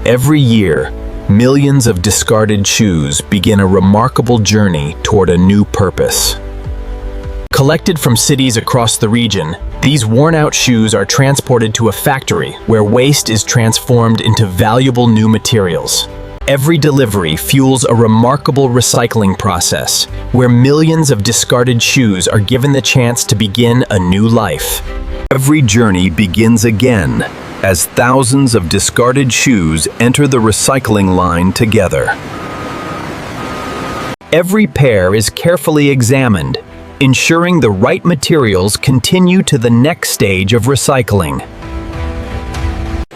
Every year, millions of discarded shoes begin a remarkable journey toward a new purpose. Collected from cities across the region, these worn-out shoes are transported to a factory where waste is transformed into valuable new materials. Every delivery fuels a remarkable recycling process, where millions of discarded shoes are given the chance to begin a new life. Every journey begins again, as thousands of discarded shoes enter the recycling line together. Every pair is carefully examined, ensuring the right materials continue to the next stage of recycling.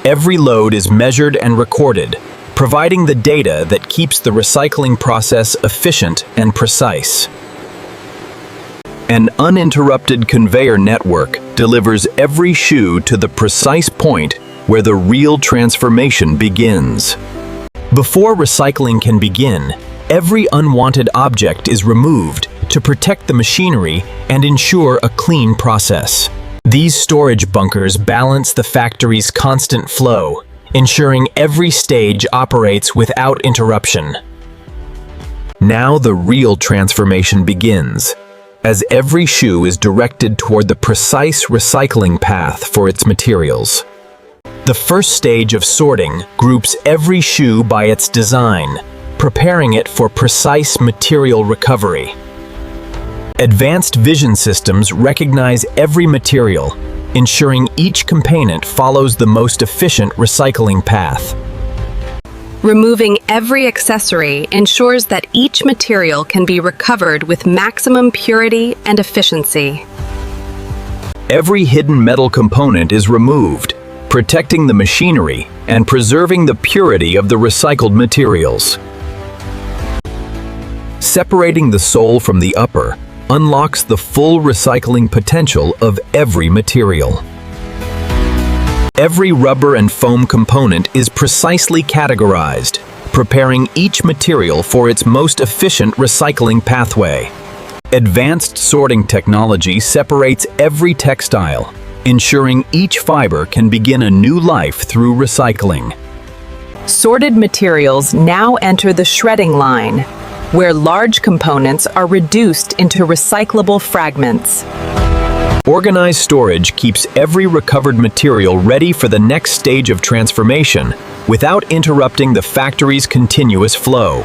Every load is measured and recorded, providing the data that keeps the recycling process efficient and precise. An uninterrupted conveyor network delivers every shoe to the precise point where the real transformation begins. Before recycling can begin, every unwanted object is removed to protect the machinery and ensure a clean process. These storage bunkers balance the factory's constant flow, ensuring every stage operates without interruption. Now the real transformation begins, as every shoe is directed toward the precise recycling path for its materials. The first stage of sorting groups every shoe by its design, preparing it for precise material recovery. Advanced vision systems recognize every material, ensuring each component follows the most efficient recycling path. Removing every accessory ensures that each material can be recovered with maximum purity and efficiency. Every hidden metal component is removed, protecting the machinery and preserving the purity of the recycled materials. Separating the sole from the upper unlocks the full recycling potential of every material. Every rubber and foam component is precisely categorized, preparing each material for its most efficient recycling pathway. Advanced sorting technology separates every textile, ensuring each fiber can begin a new life through recycling. Sorted materials now enter the shredding line, where large components are reduced into recyclable fragments. Organized storage keeps every recovered material ready for the next stage of transformation without interrupting the factory's continuous flow.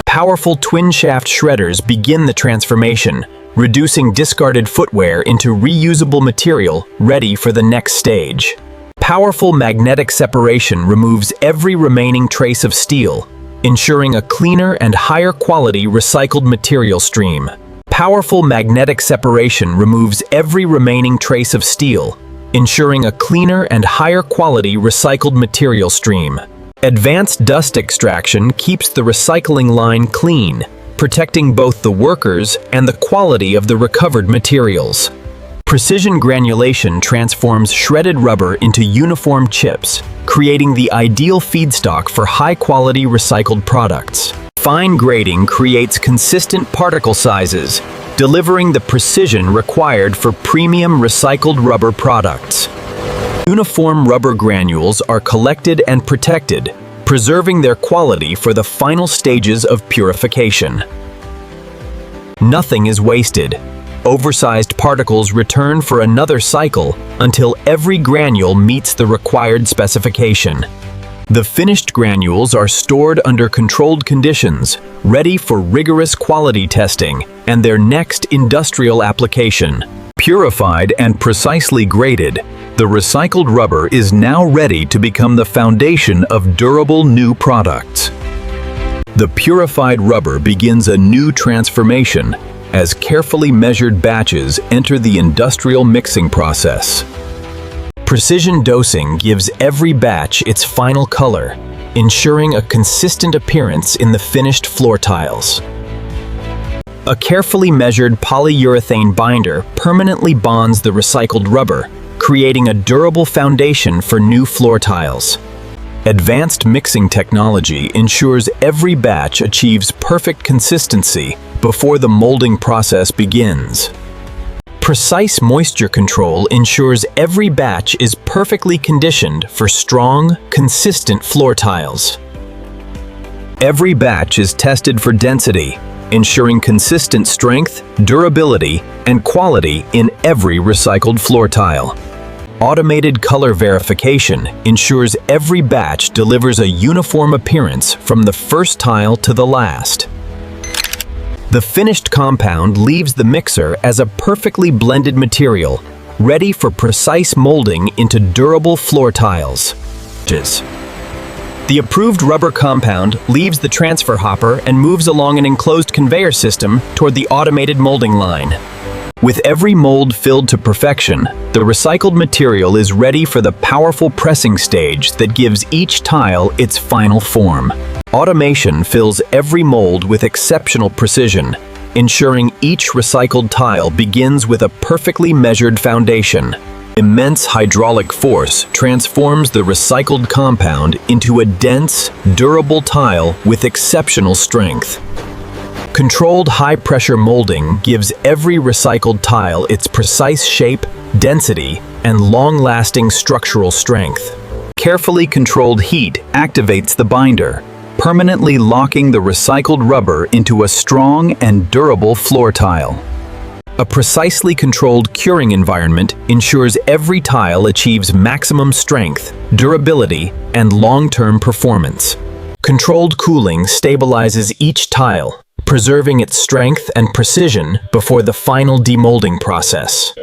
Powerful twin-shaft shredders begin the transformation, reducing discarded footwear into reusable material ready for the next stage. Powerful magnetic separation removes every remaining trace of steel, ensuring a cleaner and higher quality recycled material stream. Powerful magnetic separation removes every remaining trace of steel, ensuring a cleaner and higher quality recycled material stream. Advanced dust extraction keeps the recycling line clean, protecting both the workers and the quality of the recovered materials. Precision granulation transforms shredded rubber into uniform chips, creating the ideal feedstock for high-quality recycled products. Fine grading creates consistent particle sizes, delivering the precision required for premium recycled rubber products. Uniform rubber granules are collected and protected, preserving their quality for the final stages of purification. Nothing is wasted. Oversized particles return for another cycle until every granule meets the required specification. The finished granules are stored under controlled conditions, ready for rigorous quality testing and their next industrial application. Purified and precisely graded, the recycled rubber is now ready to become the foundation of durable new products. The purified rubber begins a new transformation as carefully measured batches enter the industrial mixing process. Precision dosing gives every batch its final color, ensuring a consistent appearance in the finished floor tiles. A carefully measured polyurethane binder permanently bonds the recycled rubber, creating a durable foundation for new floor tiles. Advanced mixing technology ensures every batch achieves perfect consistency before the molding process begins. Precise moisture control ensures every batch is perfectly conditioned for strong, consistent floor tiles. Every batch is tested for density, ensuring consistent strength, durability, and quality in every recycled floor tile. Automated color verification ensures every batch delivers a uniform appearance from the first tile to the last. The finished compound leaves the mixer as a perfectly blended material, ready for precise molding into durable floor tiles. The approved rubber compound leaves the transfer hopper and moves along an enclosed conveyor system toward the automated molding line. With every mold filled to perfection, the recycled material is ready for the powerful pressing stage that gives each tile its final form. Automation fills every mold with exceptional precision, ensuring each recycled tile begins with a perfectly measured foundation. Immense hydraulic force transforms the recycled compound into a dense, durable tile with exceptional strength. Controlled high-pressure molding gives every recycled tile its precise shape, density, and long-lasting structural strength. Carefully controlled heat activates the binder, permanently locking the recycled rubber into a strong and durable floor tile. A precisely controlled curing environment ensures every tile achieves maximum strength, durability, and long-term performance. Controlled cooling stabilizes each tile, preserving its strength and precision before the final demolding process.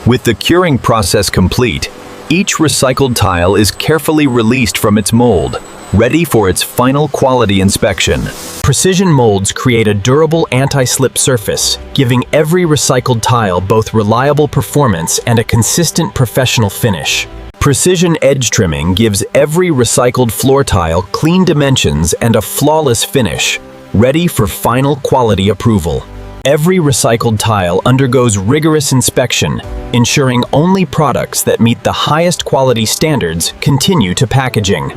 With the curing process complete, each recycled tile is carefully released from its mold, ready for its final quality inspection. Precision molds create a durable anti-slip surface, giving every recycled tile both reliable performance and a consistent professional finish. Precision edge trimming gives every recycled floor tile clean dimensions and a flawless finish, ready for final quality approval. Every recycled tile undergoes rigorous inspection, ensuring only products that meet the highest quality standards continue to packaging.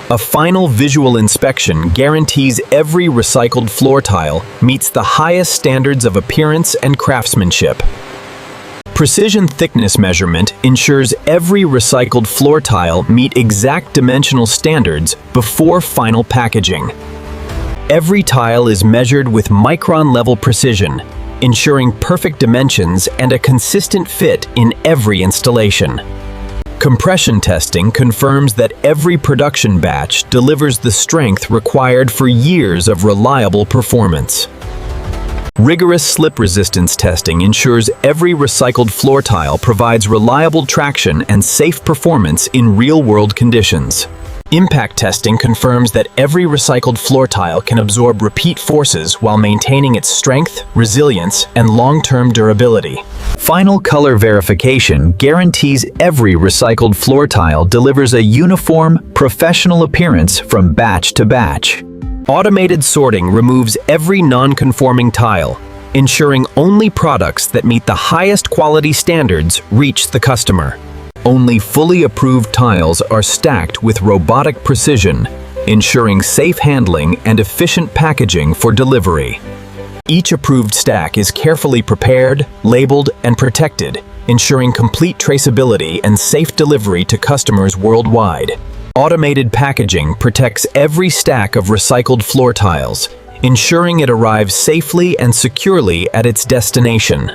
A final visual inspection guarantees every recycled floor tile meets the highest standards of appearance and craftsmanship. Precision thickness measurement ensures every recycled floor tile meet exact dimensional standards before final packaging. Every tile is measured with micron-level precision, ensuring perfect dimensions and a consistent fit in every installation. Compression testing confirms that every production batch delivers the strength required for years of reliable performance. Rigorous slip resistance testing ensures every recycled floor tile provides reliable traction and safe performance in real-world conditions. Impact testing confirms that every recycled floor tile can absorb repeat forces while maintaining its strength, resilience, and long-term durability. Final color verification guarantees every recycled floor tile delivers a uniform, professional appearance from batch to batch. Automated sorting removes every non-conforming tile, ensuring only products that meet the highest quality standards reach the customer. Only fully approved tiles are stacked with robotic precision, ensuring safe handling and efficient packaging for delivery. Each approved stack is carefully prepared, labeled, and protected, ensuring complete traceability and safe delivery to customers worldwide. Automated packaging protects every stack of recycled floor tiles, ensuring it arrives safely and securely at its destination.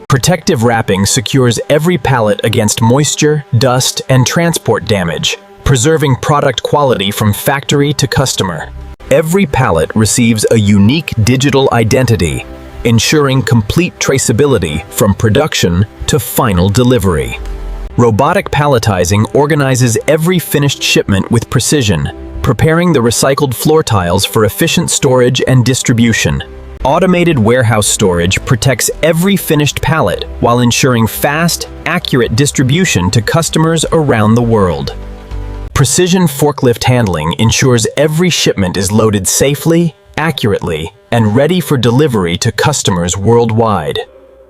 Protective wrapping secures every pallet against moisture, dust, and transport damage, preserving product quality from factory to customer. Every pallet receives a unique digital identity, ensuring complete traceability from production to final delivery. Robotic palletizing organizes every finished shipment with precision, preparing the recycled floor tiles for efficient storage and distribution. Automated warehouse storage protects every finished pallet while ensuring fast, accurate distribution to customers around the world. Precision forklift handling ensures every shipment is loaded safely, accurately, and ready for delivery to customers worldwide.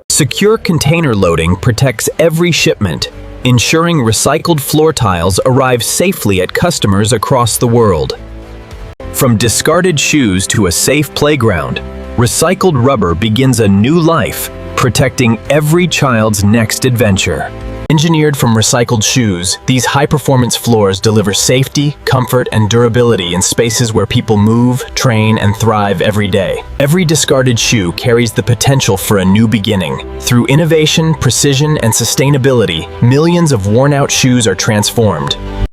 Secure container loading protects every shipment, ensuring recycled floor tiles arrive safely at customers across the world. From discarded shoes to a safe playground, recycled rubber begins a new life, protecting every child's next adventure. Engineered from recycled shoes, these high-performance floors deliver safety, comfort, and durability in spaces where people move, train, and thrive every day. Every discarded shoe carries the potential for a new beginning. Through innovation, precision, and sustainability, millions of worn-out shoes are transformed.